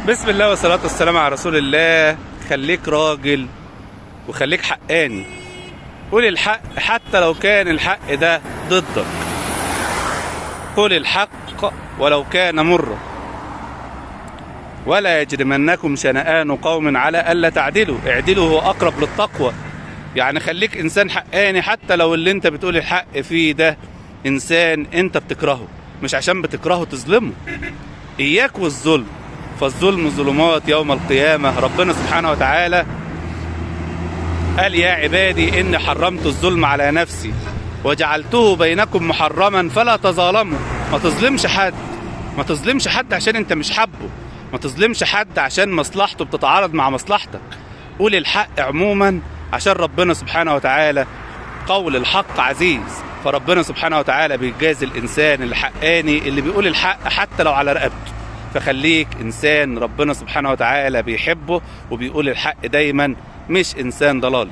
بسم الله والصلاة والسلام على رسول الله. خليك راجل وخليك حقاني، قول الحق حتى لو كان الحق ده ضدك. قول الحق ولو كان مرا. ولا يجرمنكم شنآن قوم على ألا تعدلوا، اعدلوا هو أقرب للتقوى. يعني خليك إنسان حقاني حتى لو اللي انت بتقول الحق فيه ده إنسان انت بتكرهه، مش عشان بتكرهه تظلمه. إياك والظلم، فالظلم ظلمات يوم القيامة. ربنا سبحانه وتعالى قال يا عبادي إني حرمت الظلم على نفسي وجعلته بينكم محرما فلا تظالموا. ما تظلمش حد، ما تظلمش حد عشان انت مش حبه، ما تظلمش حد عشان مصلحته بتتعارض مع مصلحتك. قول الحق عموما عشان ربنا سبحانه وتعالى قول الحق عزيز. فربنا سبحانه وتعالى بيجازي الإنسان الحقاني اللي بيقول الحق حتى لو على رقبته. فخليك إنسان ربنا سبحانه وتعالى بيحبه وبيقول الحق دايما، مش إنسان ضلالي.